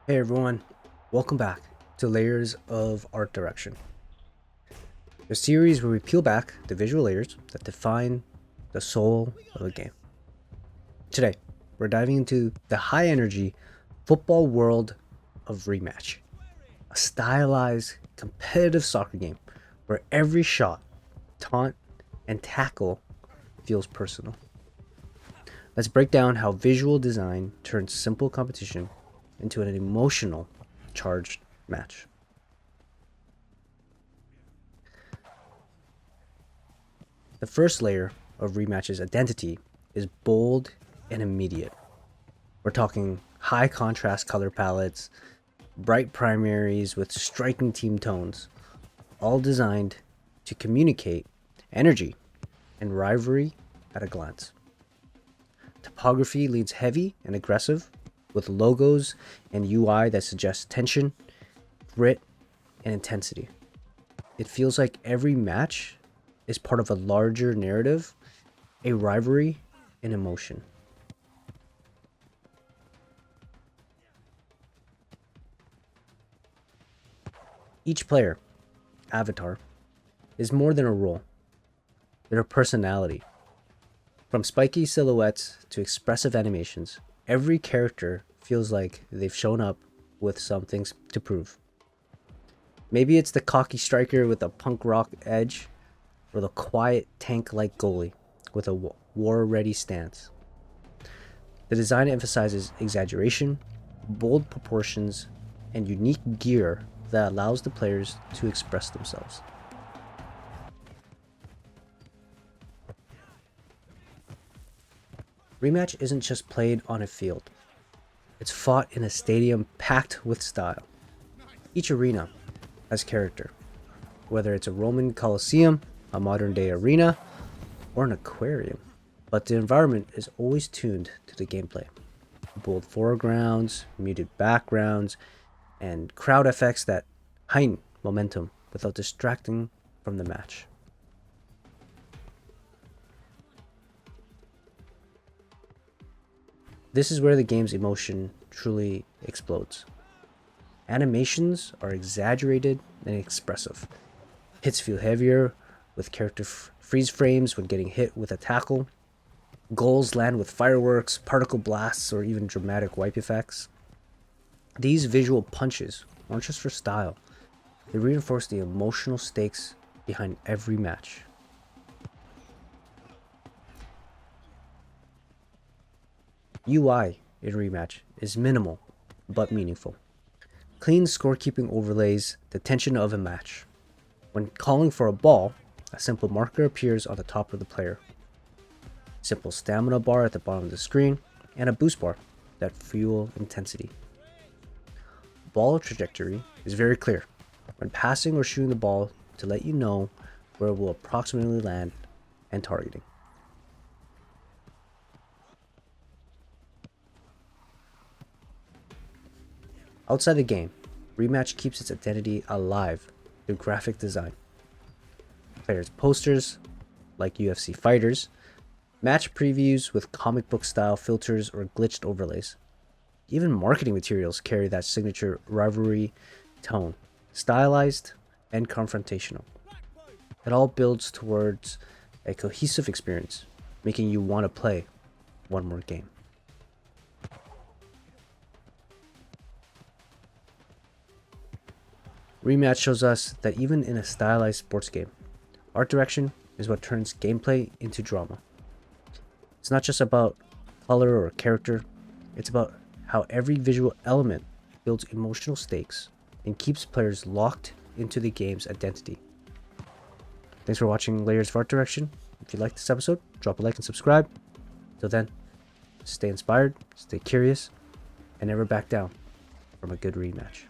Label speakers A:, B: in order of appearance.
A: Hey everyone, welcome back to Layers of Art Direction, a series where we peel back the visual layers that define the soul of a game. Today, we're diving into the high energy football world of Rematch, a stylized, competitive soccer game where every shot, taunt, and tackle feels personal. Let's break down how visual design turns simple competition into an emotional, charged match. The first layer of Rematch's identity is bold and immediate. We're talking high contrast color palettes, bright primaries with striking team tones, all designed to communicate energy and rivalry at a glance. Topography leans heavy and aggressive, with logos and UI that suggest tension, grit, and intensity. It feels like every match is part of a larger narrative, a rivalry, and emotion. Each player, avatar, is more than a role. They're a personality. From spiky silhouettes to expressive animations, every character feels like they've shown up with something to prove. Maybe it's the cocky striker with a punk rock edge, or the quiet tank-like goalie with a war-ready stance. The design emphasizes exaggeration, bold proportions, and unique gear that allows the players to express themselves. Rematch isn't just played on a field. It's fought in a stadium packed with style. Each arena has character, whether it's a Roman Colosseum, a modern-day arena, or an aquarium. But the environment is always tuned to the gameplay. Bold foregrounds, muted backgrounds, and crowd effects that heighten momentum without distracting from the match. This is where the game's emotion truly explodes. Animations are exaggerated and expressive. Hits feel heavier, with character freeze frames when getting hit with a tackle. Goals land with fireworks, particle blasts, or even dramatic wipe effects. These visual punches aren't just for style, they reinforce the emotional stakes behind every match. UI in Rematch is minimal but meaningful. Clean scorekeeping overlays the tension of a match. When calling for a ball, a simple marker appears on the top of the player. Simple stamina bar at the bottom of the screen, and a boost bar that fuel intensity. Ball trajectory is very clear when passing or shooting the ball to let you know where it will approximately land and targeting. Outside the game, Rematch keeps its identity alive through graphic design. Players' posters, like UFC fighters, match previews with comic book style filters or glitched overlays. Even marketing materials carry that signature rivalry tone, stylized and confrontational. It all builds towards a cohesive experience, making you want to play one more game. Rematch shows us that even in a stylized sports game, art direction is what turns gameplay into drama. It's not just about color or character, it's about how every visual element builds emotional stakes and keeps players locked into the game's identity. Thanks for watching Layers of Art Direction. If you liked this episode, drop a like and subscribe. Till then, stay inspired, stay curious, and never back down from a good rematch.